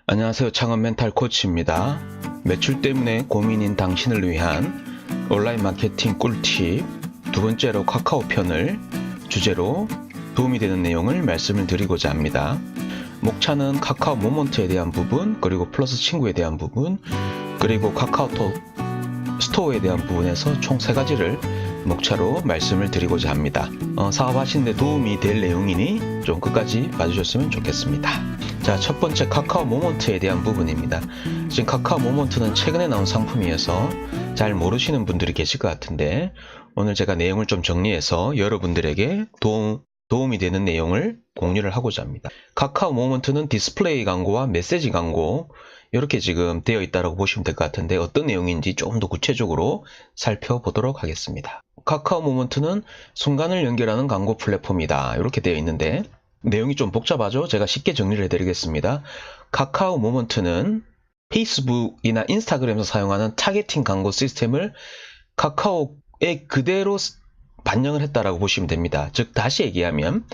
안녕하세요. 창업 멘탈 코치입니다. 매출 때문에 고민인 당신을 위한 온라인 마케팅 꿀팁 두 번째로 카카오 편을 주제로 도움이 되는 내용을 말씀을 드리고자 합니다. 목차는 카카오 모먼트에 대한 부분, 그리고 플러스 친구에 대한 부분, 그리고 카카오톡 스토어에 대한 부분에서 총 3가지를 목차로 말씀을 드리고자 합니다. 사업하시는 데 도움이 될 내용이니 좀 끝까지 봐주셨으면 좋겠습니다. 자, 첫 번째 카카오 모먼트에 대한 부분입니다. 지금 카카오 모먼트는 최근에 나온 상품이어서 잘 모르시는 분들이 계실 것 같은데, 오늘 제가 내용을 좀 정리해서 여러분들에게 도움이 되는 내용을 공유를 하고자 합니다. 카카오 모먼트는 디스플레이 광고와 메시지 광고 이렇게 지금 되어 있다고 보시면 될 것 같은데, 어떤 내용인지 조금 더 구체적으로 살펴보도록 하겠습니다. 카카오 모먼트는 순간을 연결하는 광고 플랫폼이다, 이렇게 되어 있는데 내용이 좀 복잡하죠? 제가 쉽게 정리를 해드리겠습니다. 카카오 모먼트는 페이스북이나 인스타그램에서 사용하는 타겟팅 광고 시스템을 카카오에 그대로 반영을 했다라고 보시면 됩니다. 즉 다시 얘기하면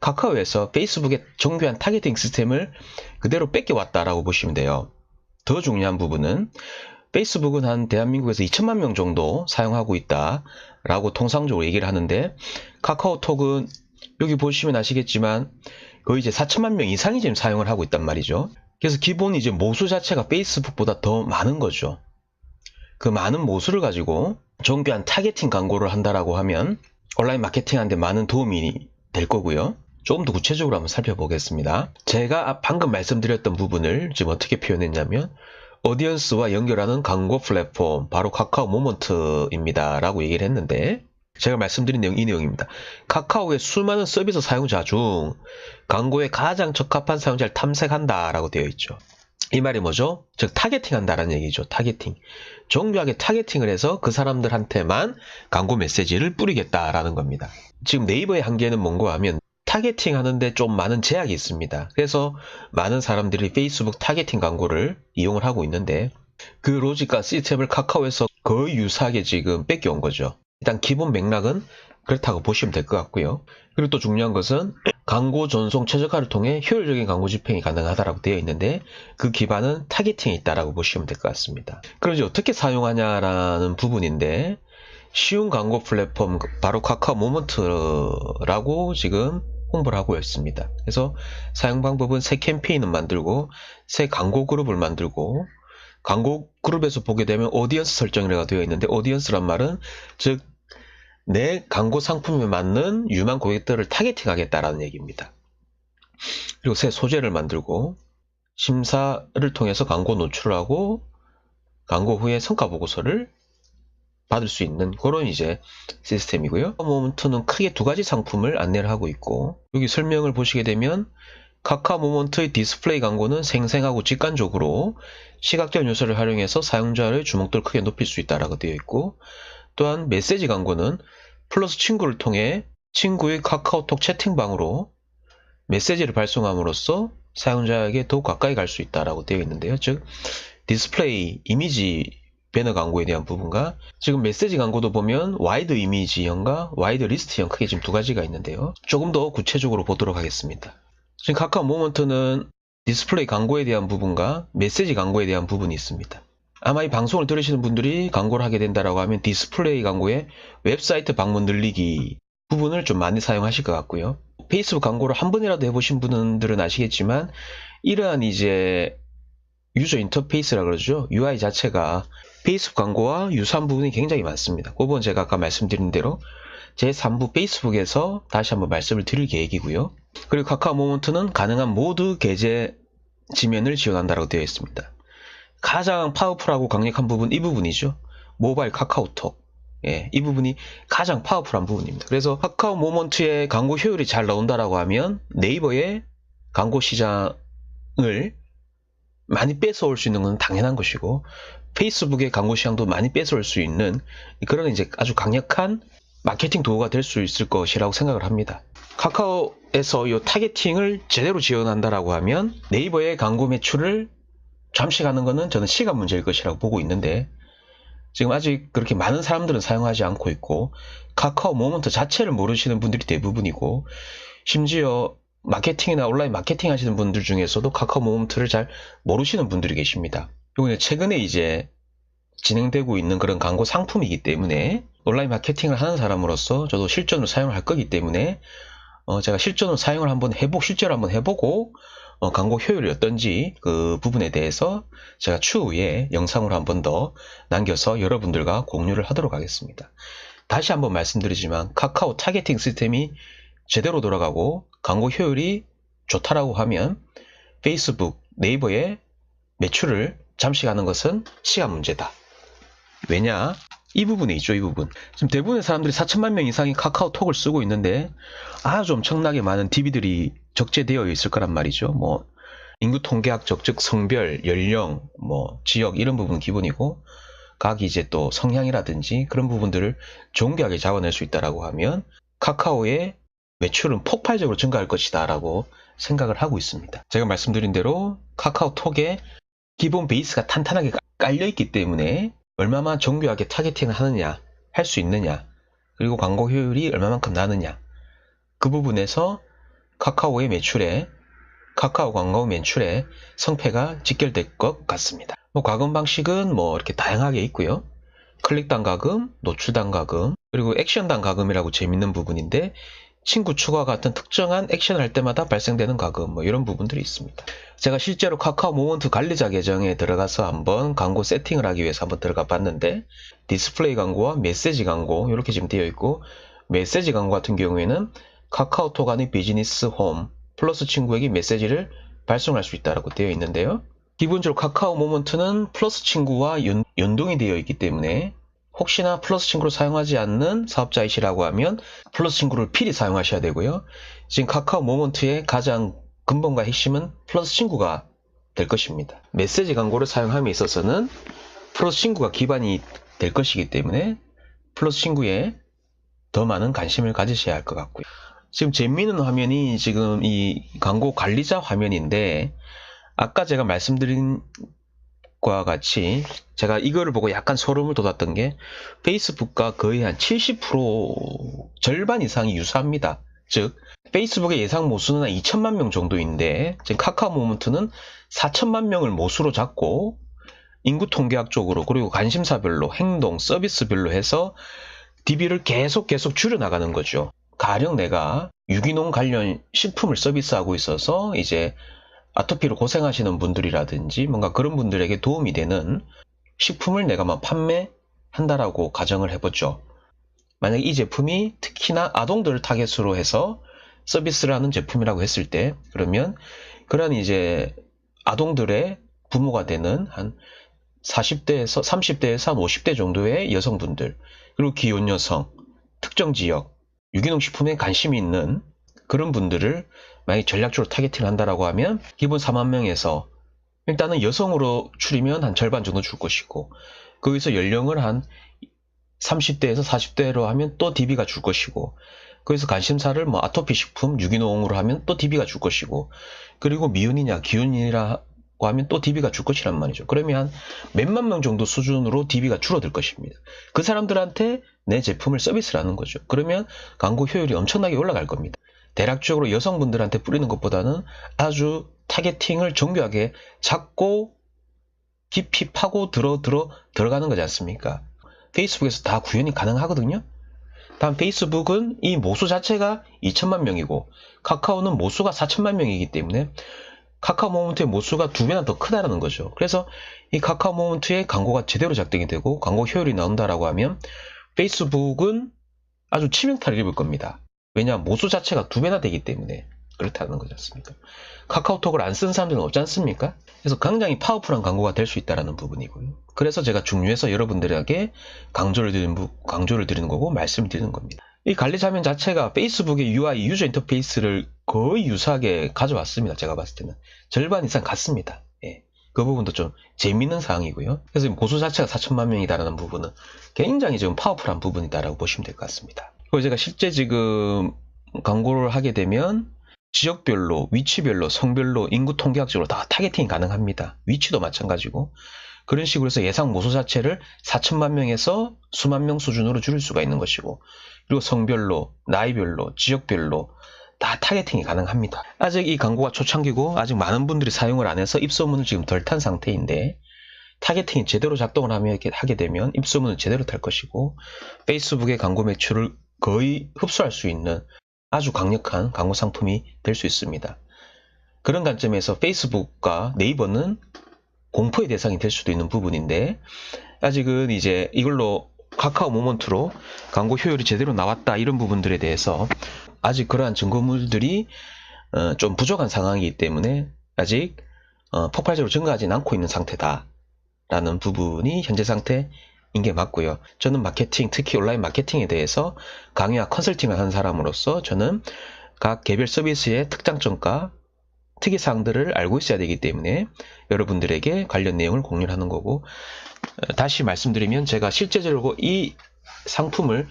카카오에서 페이스북의 정교한 타겟팅 시스템을 그대로 뺏겨왔다라고 보시면 돼요. 더 중요한 부분은 페이스북은 한 대한민국에서 2천만 명 정도 사용하고 있다라고 통상적으로 얘기를 하는데, 카카오톡은 여기 보시면 아시겠지만 거의 이제 4천만 명 이상이 지금 사용을 하고 있단 말이죠. 그래서 기본 이제 모수 자체가 페이스북보다 더 많은 거죠. 그 많은 모수를 가지고 정교한 타겟팅 광고를 한다라고 하면 온라인 마케팅하는데 많은 도움이 될 거고요. 조금 더 구체적으로 한번 살펴보겠습니다. 제가 방금 말씀드렸던 부분을 지금 어떻게 표현했냐면, 오디언스와 연결하는 광고 플랫폼, 바로 카카오 모먼트입니다 라고 얘기를 했는데, 제가 말씀드린 내용 이 내용입니다. 카카오의 수많은 서비스 사용자 중 광고에 가장 적합한 사용자를 탐색한다 라고 되어 있죠. 이 말이 뭐죠? 즉 타겟팅 한다라는 얘기죠. 타겟팅. 정교하게 타겟팅을 해서 그 사람들한테만 광고 메시지를 뿌리겠다라는 겁니다. 지금 네이버의 한계는 뭔가 하면 타겟팅 하는데 좀 많은 제약이 있습니다. 그래서 많은 사람들이 페이스북 타겟팅 광고를 이용을 하고 있는데, 그 로직과 시스템을 카카오에서 거의 유사하게 지금 뺏겨온 거죠. 일단 기본 맥락은 그렇다고 보시면 될 것 같고요. 그리고 또 중요한 것은 광고 전송 최적화를 통해 효율적인 광고 집행이 가능하다고 되어 있는데, 그 기반은 타겟팅에 있다고 보시면 될 것 같습니다. 그럼 이제 어떻게 사용하냐라는 부분인데, 쉬운 광고 플랫폼 바로 카카오 모먼트라고 지금 홍보를 하고 있습니다. 그래서 사용 방법은 새 캠페인을 만들고 새 광고 그룹을 만들고, 광고 그룹에서 보게 되면 오디언스 설정이라고 되어 있는데, 오디언스란 말은 즉 내 광고 상품에 맞는 유망 고객들을 타겟팅하겠다라는 얘기입니다. 그리고 새 소재를 만들고 심사를 통해서 광고 노출하고 광고 후에 성과 보고서를 받을 수 있는 그런 이제 시스템이고요. 모먼트는 크게 2가지 상품을 안내를 하고 있고, 여기 설명을 보시게 되면 카카오 모먼트의 디스플레이 광고는 생생하고 직관적으로 시각적 요소를 활용해서 사용자의 주목도를 크게 높일 수 있다라고 되어 있고, 또한 메시지 광고는 플러스 친구를 통해 친구의 카카오톡 채팅방으로 메시지를 발송함으로써 사용자에게 더욱 가까이 갈 수 있다라고 되어 있는데요. 즉 디스플레이 이미지 배너 광고에 대한 부분과, 지금 메시지 광고도 보면 와이드 이미지형과 와이드 리스트형 크게 지금 2가지가 있는데요. 조금 더 구체적으로 보도록 하겠습니다. 지금 카카오 모먼트는 디스플레이 광고에 대한 부분과 메시지 광고에 대한 부분이 있습니다. 아마 이 방송을 들으시는 분들이 광고를 하게 된다라고 하면 디스플레이 광고에 웹사이트 방문 늘리기 부분을 좀 많이 사용하실 것 같고요. 페이스북 광고를 한 번이라도 해보신 분들은 아시겠지만, 이러한 이제 유저 인터페이스라 그러죠. UI 자체가 페이스북 광고와 유사한 부분이 굉장히 많습니다. 그 부분 제가 아까 말씀드린 대로 제3부 페이스북에서 다시 한번 말씀을 드릴 계획이고요. 그리고 카카오 모먼트는 가능한 모두 계제 지면을 지원한다고 되어 있습니다. 가장 파워풀하고 강력한 부분 이 부분이죠. 모바일 카카오톡. 이 부분이 가장 파워풀한 부분입니다. 그래서 카카오 모먼트의 광고 효율이 잘 나온다라고 하면 네이버의 광고 시장을 많이 뺏어올 수 있는 건 당연한 것이고, 페이스북의 광고 시장도 많이 뺏어올 수 있는 그런 이제 아주 강력한 마케팅 도구가 될 수 있을 것이라고 생각을 합니다. 카카오에서 이 타겟팅을 제대로 지원한다라고 하면 네이버의 광고 매출을 잠시 가는 것은 저는 시간 문제일 것이라고 보고 있는데, 지금 아직 그렇게 많은 사람들은 사용하지 않고 있고, 카카오 모먼트 자체를 모르시는 분들이 대부분이고, 심지어 마케팅이나 온라인 마케팅 하시는 분들 중에서도 카카오 모먼트를 잘 모르시는 분들이 계십니다. 이거 최근에 이제 진행되고 있는 그런 광고 상품이기 때문에 온라인 마케팅을 하는 사람으로서 저도 실전으로 사용을 할 거기 때문에 제가 실전으로 사용을 실제로 한번 해보고 광고 효율이 어떤지 그 부분에 대해서 제가 추후에 영상으로 한 번 더 남겨서 여러분들과 공유를 하도록 하겠습니다. 다시 한번 말씀드리지만 카카오 타겟팅 시스템이 제대로 돌아가고 광고 효율이 좋다라고 하면 페이스북, 네이버의 매출을 잠시 가는 것은 시간 문제다. 왜냐? 이 부분에 있죠, 이 부분. 지금 대부분의 사람들이 4천만 명 이상이 카카오톡을 쓰고 있는데 아주 엄청나게 많은 DB들이 적재되어 있을 거란 말이죠. 뭐 인구 통계학적, 즉 성별, 연령, 뭐 지역 이런 부분은 기본이고 각 이제 또 성향이라든지 그런 부분들을 정교하게 잡아낼 수 있다라고 하면 카카오의 매출은 폭발적으로 증가할 것이다 라고 생각을 하고 있습니다. 제가 말씀드린 대로 카카오톡에 기본 베이스가 탄탄하게 깔려있기 때문에 얼마만 정교하게 타겟팅을 하느냐, 할 수 있느냐, 그리고 광고 효율이 얼마만큼 나느냐, 그 부분에서 카카오의 매출에, 카카오 광고 매출에 성패가 직결될 것 같습니다. 과금 방식은 이렇게 다양하게 있고요. 클릭당 가금, 노출당 가금, 그리고 액션당 가금이라고 재밌는 부분인데 친구 추가 같은 특정한 액션을 할 때마다 발생되는 가금 이런 부분들이 있습니다. 제가 실제로 카카오 모먼트 관리자 계정에 들어가서 한번 광고 세팅을 하기 위해서 한번 들어가 봤는데 디스플레이 광고와 메시지 광고 이렇게 지금 되어 있고 메시지 광고 같은 경우에는 카카오톡 안의 비즈니스 홈 플러스 친구에게 메시지를 발송할 수 있다고 되어 있는데요. 기본적으로 카카오 모먼트는 플러스 친구와 연동이 되어 있기 때문에 혹시나 플러스 친구를 사용하지 않는 사업자이시라고 하면 플러스 친구를 필히 사용하셔야 되고요. 지금 카카오 모먼트의 가장 근본과 핵심은 플러스 친구가 될 것입니다. 메시지 광고를 사용함에 있어서는 플러스 친구가 기반이 될 것이기 때문에 플러스 친구에 더 많은 관심을 가지셔야 할 것 같고요. 지금 재미있는 화면이 지금 이 광고 관리자 화면인데 아까 제가 말씀드린 과 같이 제가 이거를 보고 약간 소름을 돋았던 게 페이스북과 거의 한 70% 절반 이상이 유사합니다. 즉 페이스북의 예상 모수는 한 2천만 명 정도인데 지금 카카오 모먼트는 4천만 명을 모수로 잡고 인구 통계학적으로 그리고 관심사별로 행동 서비스별로 해서 DB를 계속 줄여나가는 거죠. 가령 내가 유기농 관련 식품을 서비스하고 있어서 이제 아토피로 고생하시는 분들이라든지 뭔가 그런 분들에게 도움이 되는 식품을 내가 판매한다라고 가정을 해보죠. 만약에 이 제품이 특히나 아동들을 타겟으로 해서 서비스를 하는 제품이라고 했을 때 그러면 그런 이제 아동들의 부모가 되는 한 40대에서 30대에서 한 50대 정도의 여성분들 그리고 기혼 여성, 특정 지역, 유기농 식품에 관심이 있는 그런 분들을 만약에 전략적으로 타겟팅을 한다라고 하면 기본 4만 명에서 일단은 여성으로 추리면 한 절반 정도 줄 것이고 거기서 연령을 한 30대에서 40대로 하면 또 DB가 줄 것이고 거기서 관심사를 아토피 식품 유기농으로 하면 또 DB가 줄 것이고 그리고 미혼이냐 기혼이라고 하면 또 DB가 줄 것이란 말이죠. 그러면 몇만 명 정도 수준으로 DB가 줄어들 것입니다. 그 사람들한테 내 제품을 서비스를 하는 거죠. 그러면 광고 효율이 엄청나게 올라갈 겁니다. 대략적으로 여성분들한테 뿌리는 것보다는 아주 타겟팅을 정교하게 잡고 깊이 파고 들어가는 거지 않습니까? 페이스북에서 다 구현이 가능하거든요. 다음 페이스북은 이 모수 자체가 2천만 명이고 카카오는 모수가 4천만 명이기 때문에 카카오 모먼트의 모수가 2배나 더 크다라는 거죠. 그래서 이 카카오 모먼트의 광고가 제대로 작동이 되고 광고 효율이 나온다라고 하면 페이스북은 아주 치명타를 입을 겁니다. 왜냐 모수 자체가 2배나 되기 때문에 그렇다는 거지 않습니까? 카카오톡을 안 쓴 사람들은 없지 않습니까? 그래서 굉장히 파워풀한 광고가 될 수 있다는 부분이고요. 그래서 제가 중요해서 여러분들에게 강조를 드리는 거고 말씀을 드리는 겁니다. 이 관리 화면 자체가 페이스북의 UI 유저 인터페이스를 거의 유사하게 가져왔습니다. 제가 봤을 때는 절반 이상 같습니다. 예. 그 부분도 좀 재밌는 사항이고요. 그래서 모수 자체가 4천만 명이다라는 부분은 굉장히 좀 파워풀한 부분이다라고 보시면 될 것 같습니다. 그리고 제가 실제 지금 광고를 하게 되면 지역별로, 위치별로, 성별로, 인구 통계학적으로 다 타겟팅이 가능합니다. 위치도 마찬가지고. 그런 식으로 해서 예상 모소 자체를 4천만 명에서 수만 명 수준으로 줄일 수가 있는 것이고, 그리고 성별로, 나이별로, 지역별로 다 타겟팅이 가능합니다. 아직 이 광고가 초창기고 아직 많은 분들이 사용을 안 해서 입소문을 지금 덜 탄 상태인데, 타겟팅이 제대로 작동을 하면 이렇게 하게 되면 입소문은 제대로 탈 것이고, 페이스북의 광고 매출을 거의 흡수할 수 있는 아주 강력한 광고 상품이 될 수 있습니다. 그런 관점에서 페이스북과 네이버는 공포의 대상이 될 수도 있는 부분인데, 아직은 이제 이걸로 카카오 모먼트로 광고 효율이 제대로 나왔다 이런 부분들에 대해서 아직 그러한 증거물들이 좀 부족한 상황이기 때문에 아직 폭발적으로 증가하지는 않고 있는 상태다 라는 부분이 현재 상태인 게 맞고요. 저는 마케팅, 특히 온라인 마케팅에 대해서 강의와 컨설팅을 하는 사람으로서 저는 각 개별 서비스의 특장점과 특이사항들을 알고 있어야 되기 때문에 여러분들에게 관련 내용을 공유를 하는 거고, 다시 말씀드리면 제가 실제적으로 이 상품을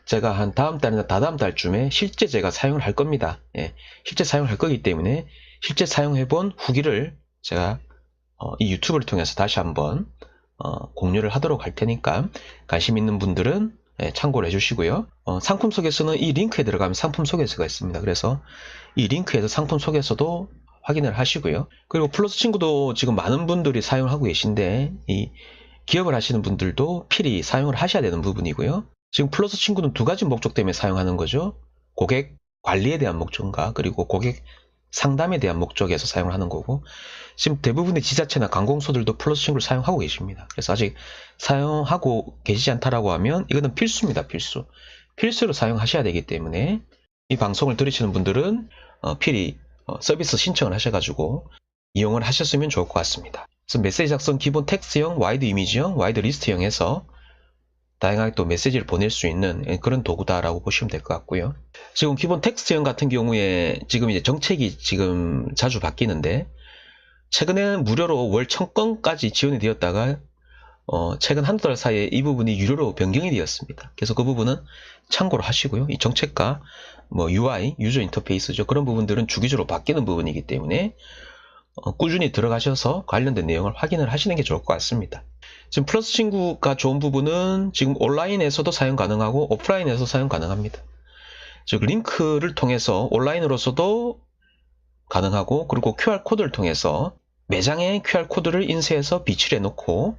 제가 한 다음 달이나 다다음 달쯤에 실제 제가 사용을 할 겁니다. 예, 실제 사용을 할 거기 때문에 실제 사용해본 후기를 제가 이 유튜브를 통해서 다시 한번 공유를 하도록 할 테니까 관심 있는 분들은 참고를 해주시고요. 상품 소개서는 이 링크에 들어가면 상품 소개서가 있습니다. 그래서 이 링크에서 상품 소개서도 확인을 하시고요. 그리고 플러스 친구도 지금 많은 분들이 사용을 하고 계신데, 이 기업을 하시는 분들도 필히 사용을 하셔야 되는 부분이고요. 지금 플러스 친구는 두 가지 목적 때문에 사용하는 거죠. 고객 관리에 대한 목적과 그리고 고객 상담에 대한 목적에서 사용을 하는 거고, 지금 대부분의 지자체나 관공서들도 플러스 친구를 사용하고 계십니다. 그래서 아직 사용하고 계시지 않다라고 하면 이거는 필수입니다. 필수로 사용하셔야 되기 때문에 이 방송을 들으시는 분들은 필히 서비스 신청을 하셔가지고 이용을 하셨으면 좋을 것 같습니다. 그래서 메시지 작성 기본 텍스트형, 와이드 이미지형, 와이드 리스트형 해서 다양하게 또 메시지를 보낼 수 있는 그런 도구다라고 보시면 될 것 같고요. 지금 기본 텍스트형 같은 경우에 지금 이제 정책이 지금 자주 바뀌는데, 최근에는 무료로 월 1000건까지 지원이 되었다가 최근 한두 달 사이에 이 부분이 유료로 변경이 되었습니다. 그래서 그 부분은 참고로 하시고요. 이 정책과 UI, 유저 인터페이스죠. 그런 부분들은 주기적으로 바뀌는 부분이기 때문에 꾸준히 들어가셔서 관련된 내용을 확인을 하시는 게 좋을 것 같습니다. 지금 플러스 친구가 좋은 부분은 지금 온라인에서도 사용 가능하고 오프라인에서 사용 가능합니다. 즉 링크를 통해서 온라인으로서도 가능하고, 그리고 QR코드를 통해서 매장에 QR코드를 인쇄해서 비치를 해놓고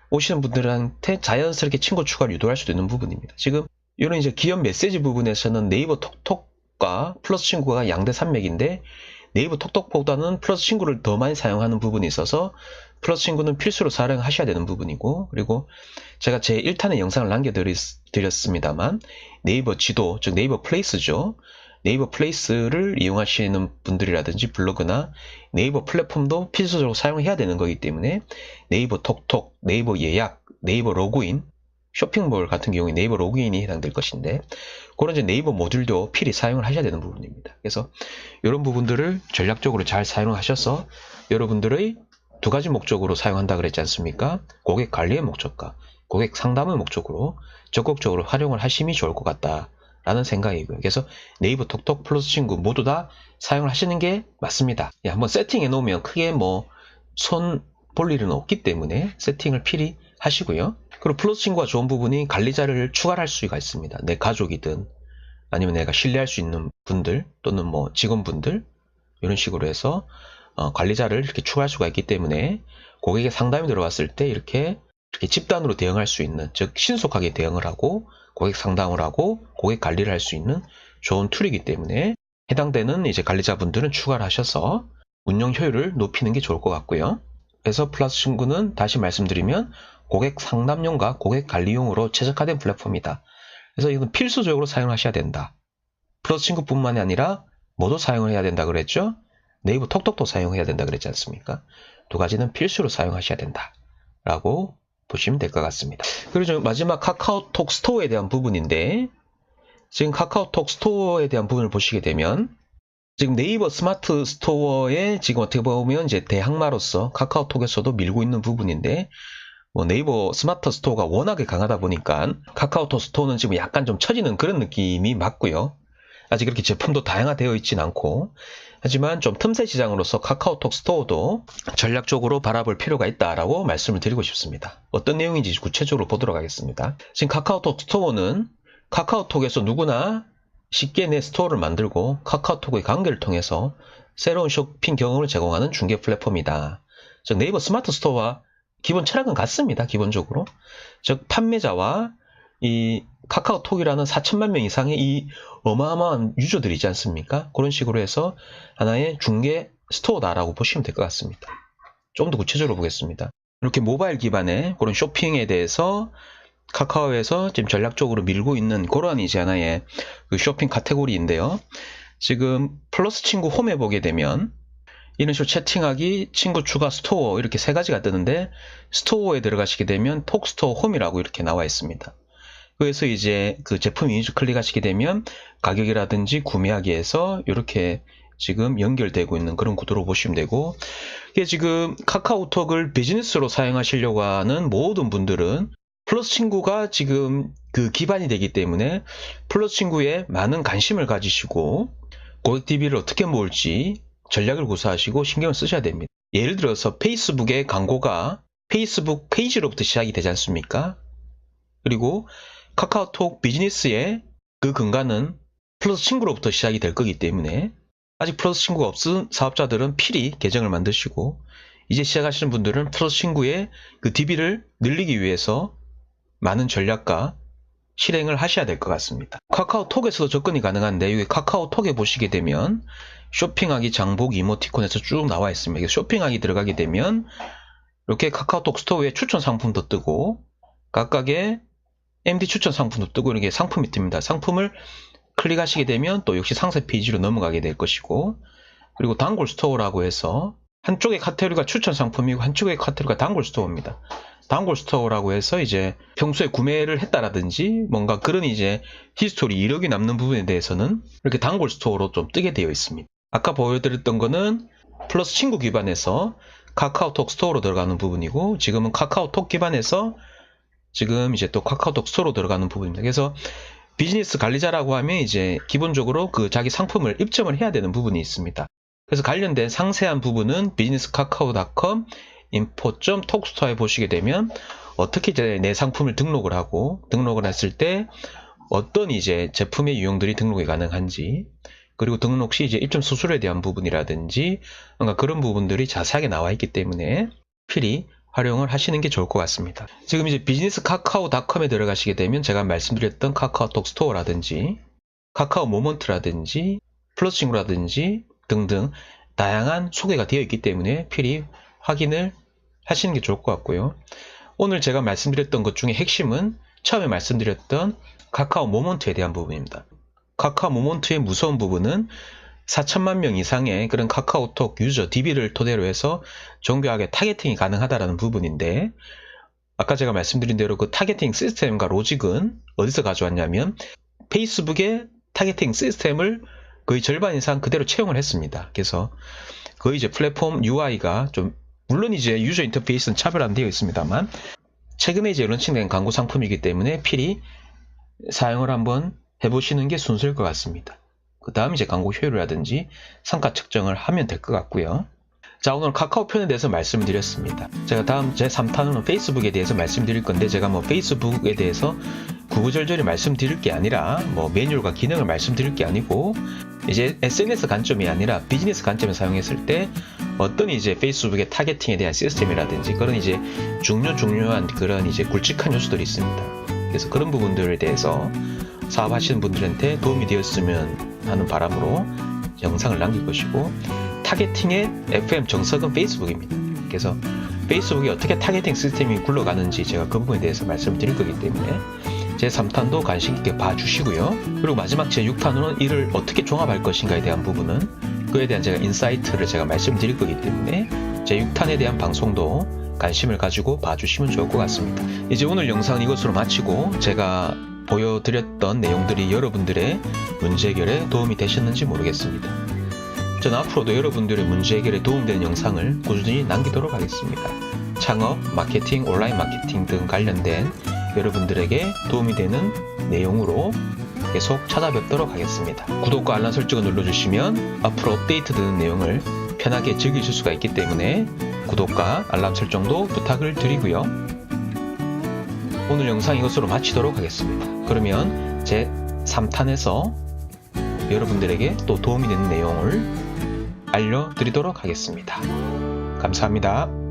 오시는 분들한테 자연스럽게 친구 추가를 유도할 수도 있는 부분입니다. 지금 이런 이제 기업 메시지 부분에서는 네이버 톡톡과 플러스 친구가 양대 산맥인데, 네이버 톡톡보다는 플러스 친구를 더 많이 사용하는 부분이 있어서 플러스 친구는 필수로 사용하셔야 되는 부분이고, 그리고 제가 제 1탄의 영상을 남겨드렸습니다만 네이버 지도, 즉 네이버 플레이스죠. 네이버 플레이스를 이용하시는 분들이라든지 블로그나 네이버 플랫폼도 필수적으로 사용해야 되는 거기 때문에 네이버 톡톡, 네이버 예약, 네이버 로그인, 쇼핑몰 같은 경우에 네이버 로그인이 해당될 것인데, 그런 이제 네이버 모듈도 필히 사용을 하셔야 되는 부분입니다. 그래서 이런 부분들을 전략적으로 잘 사용하셔서 여러분들의 두 가지 목적으로 사용한다 그랬지 않습니까? 고객 관리의 목적과 고객 상담의 목적으로 적극적으로 활용을 하심이 좋을 것 같다 라는 생각이고요. 그래서 네이버 톡톡 플러스 친구 모두 다 사용을 하시는 게 맞습니다. 한번 세팅해 놓으면 크게 손 볼 일은 없기 때문에 세팅을 필히 하시고요. 그리고 플러스 친구가 좋은 부분이 관리자를 추가를 할 수가 있습니다. 내 가족이든 아니면 내가 신뢰할 수 있는 분들 또는 직원분들, 이런 식으로 해서 관리자를 이렇게 추가할 수가 있기 때문에 고객의 상담이 들어왔을 때 이렇게 집단으로 대응할 수 있는, 즉 신속하게 대응을 하고 고객 상담을 하고 고객 관리를 할 수 있는 좋은 툴이기 때문에 해당되는 이제 관리자분들은 추가를 하셔서 운영 효율을 높이는 게 좋을 것 같고요. 그래서 플러스 친구는 다시 말씀드리면 고객 상담용과 고객 관리용으로 최적화된 플랫폼이다. 그래서 이건 필수적으로 사용하셔야 된다. 플러스 친구뿐만이 아니라 모두 사용을 해야 된다 그랬죠? 네이버 톡톡도 사용해야 된다 그랬지 않습니까? 두 가지는 필수로 사용하셔야 된다 라고 보시면 될 것 같습니다. 그리고 마지막 카카오톡 스토어에 대한 부분인데, 지금 카카오톡 스토어에 대한 부분을 보시게 되면 지금 네이버 스마트 스토어에 지금 어떻게 보면 이제 대항마로서 카카오톡에서도 밀고 있는 부분인데, 네이버 스마트 스토어가 워낙에 강하다 보니까 카카오톡 스토어는 지금 약간 좀 처지는 그런 느낌이 맞고요. 아직 그렇게 제품도 다양화되어 있진 않고, 하지만 좀 틈새 시장으로서 카카오톡 스토어도 전략적으로 바라볼 필요가 있다라고 말씀을 드리고 싶습니다. 어떤 내용인지 구체적으로 보도록 하겠습니다. 지금 카카오톡 스토어는 카카오톡에서 누구나 쉽게 내 스토어를 만들고 카카오톡의 관계를 통해서 새로운 쇼핑 경험을 제공하는 중개 플랫폼이다. 즉 네이버 스마트 스토어와 기본 철학은 같습니다. 기본적으로. 즉 판매자와 이 카카오톡이라는 4천만 명 이상의 이 어마어마한 유저들이 있지 않습니까? 그런 식으로 해서 하나의 중개 스토어다라고 보시면 될 것 같습니다. 좀 더 구체적으로 보겠습니다. 이렇게 모바일 기반의 그런 쇼핑에 대해서 카카오에서 지금 전략적으로 밀고 있는 그러한 이제 하나의 그 쇼핑 카테고리인데요. 지금 플러스 친구 홈에 보게 되면 이런 식으로 채팅하기, 친구 추가 스토어 이렇게 세 가지가 뜨는데 스토어에 들어가시게 되면 톡스토어 홈이라고 이렇게 나와 있습니다. 그래서 이제 그 제품 이미지 클릭하시게 되면 가격이라든지 구매하기에서 이렇게 지금 연결되고 있는 그런 구도로 보시면 되고, 이게 지금 카카오톡을 비즈니스로 사용하시려고 하는 모든 분들은 플러스 친구가 지금 그 기반이 되기 때문에 플러스 친구에 많은 관심을 가지시고 고객 DB를 어떻게 모을지 전략을 구사하시고 신경을 쓰셔야 됩니다. 예를 들어서 페이스북의 광고가 페이스북 페이지로부터 시작이 되지 않습니까? 그리고 카카오톡 비즈니스의 그 근간은 플러스 친구로부터 시작이 될 거기 때문에 아직 플러스 친구가 없은 사업자들은 필히 계정을 만드시고, 이제 시작하시는 분들은 플러스 친구의 그 DB를 늘리기 위해서 많은 전략과 실행을 하셔야 될 것 같습니다. 카카오톡에서도 접근이 가능한데 여기 카카오톡에 보시게 되면 쇼핑하기 장보기 이모티콘에서 쭉 나와 있습니다. 쇼핑하기 들어가게 되면 이렇게 카카오톡 스토어에 추천 상품도 뜨고 각각의 MD 추천 상품도 뜨고 이렇게 상품이 뜹니다. 상품을 클릭하시게 되면 또 역시 상세 페이지로 넘어가게 될 것이고, 그리고 단골 스토어라고 해서 한쪽의 카테고리가 추천 상품이고 한쪽의 카테고리가 단골 스토어입니다. 단골 스토어라고 해서 이제 평소에 구매를 했다라든지 뭔가 그런 이제 히스토리 이력이 남는 부분에 대해서는 이렇게 단골 스토어로 좀 뜨게 되어 있습니다. 아까 보여드렸던 거는 플러스 친구 기반에서 카카오톡 스토어로 들어가는 부분이고, 지금은 카카오톡 기반에서 지금 이제 또 카카오톡 스토어로 들어가는 부분입니다. 그래서 비즈니스 관리자라고 하면 이제 기본적으로 그 자기 상품을 입점을 해야 되는 부분이 있습니다. 그래서 관련된 상세한 부분은 businesskakao.com info.톡스토어에 보시게 되면 어떻게 이제 내 상품을 등록을 하고 등록을 했을 때 어떤 이제 제품의 유형들이 등록이 가능한지, 그리고 등록 시 이제 입점 수수료에 대한 부분이라든지 뭔가 그런 부분들이 자세하게 나와 있기 때문에 필히 활용을 하시는 게 좋을 것 같습니다. 지금 이제 businesskakao.com에 들어가시게 되면 제가 말씀드렸던 카카오톡 스토어라든지 카카오 모먼트라든지 플러스 친구라든지 등등 다양한 소개가 되어 있기 때문에 필히 확인을 하시는 게 좋을 것 같고요. 오늘 제가 말씀드렸던 것 중에 핵심은 처음에 말씀드렸던 카카오 모먼트에 대한 부분입니다. 카카오 모먼트의 무서운 부분은 4천만 명 이상의 그런 카카오톡 유저 DB를 토대로 해서 정교하게 타겟팅이 가능하다는 부분인데, 아까 제가 말씀드린 대로 그 타겟팅 시스템과 로직은 어디서 가져왔냐면 페이스북의 타겟팅 시스템을 거의 절반 이상 그대로 채용을 했습니다. 그래서 거의 이제 플랫폼 UI가 좀, 물론 이제 유저 인터페이스는 차별화되어 있습니다만 최근에 이제 런칭된 광고 상품이기 때문에 필히 사용을 한번 해보시는 게 순서일 것 같습니다. 그 다음 이제 광고 효율이라든지 성과 측정을 하면 될 것 같고요. 자, 오늘 카카오 편에 대해서 말씀을 드렸습니다. 제가 다음 제 3탄으로는 페이스북에 대해서 말씀드릴 건데, 제가 뭐 페이스북에 대해서 구구절절히 말씀드릴 게 아니라 뭐 매뉴얼과 기능을 말씀드릴 게 아니고 이제 SNS 관점이 아니라 비즈니스 관점을 사용했을 때 어떤 이제 페이스북의 타겟팅에 대한 시스템이라든지 그런 이제 중요한 그런 이제 굵직한 요소들이 있습니다. 그래서 그런 부분들에 대해서 사업하시는 분들한테 도움이 되었으면 하는 바람으로 영상을 남길 것이고, 타겟팅의 FM 정석은 페이스북입니다. 그래서 페이스북이 어떻게 타겟팅 시스템이 굴러가는지 제가 그 부분에 대해서 말씀을 드릴 거기 때문에 제 3탄도 관심 있게 봐주시고요. 그리고 마지막 제 6탄으로는 이를 어떻게 종합할 것인가에 대한 부분은 그에 대한 제가 인사이트를 제가 말씀드릴 거기 때문에 제 6탄에 대한 방송도 관심을 가지고 봐주시면 좋을 것 같습니다. 이제 오늘 영상은 이것으로 마치고, 제가 보여드렸던 내용들이 여러분들의 문제 해결에 도움이 되셨는지 모르겠습니다. 저는 앞으로도 여러분들의 문제 해결에 도움되는 영상을 꾸준히 남기도록 하겠습니다. 창업, 마케팅, 온라인 마케팅 등 관련된 여러분들에게 도움이 되는 내용으로 계속 찾아뵙도록 하겠습니다. 구독과 알람 설정을 눌러주시면 앞으로 업데이트되는 내용을 편하게 즐기실 수가 있기 때문에 구독과 알람 설정도 부탁을 드리고요. 오늘 영상 이것으로 마치도록 하겠습니다. 그러면 제 3탄에서 여러분들에게 또 도움이 되는 내용을 알려드리도록 하겠습니다. 감사합니다.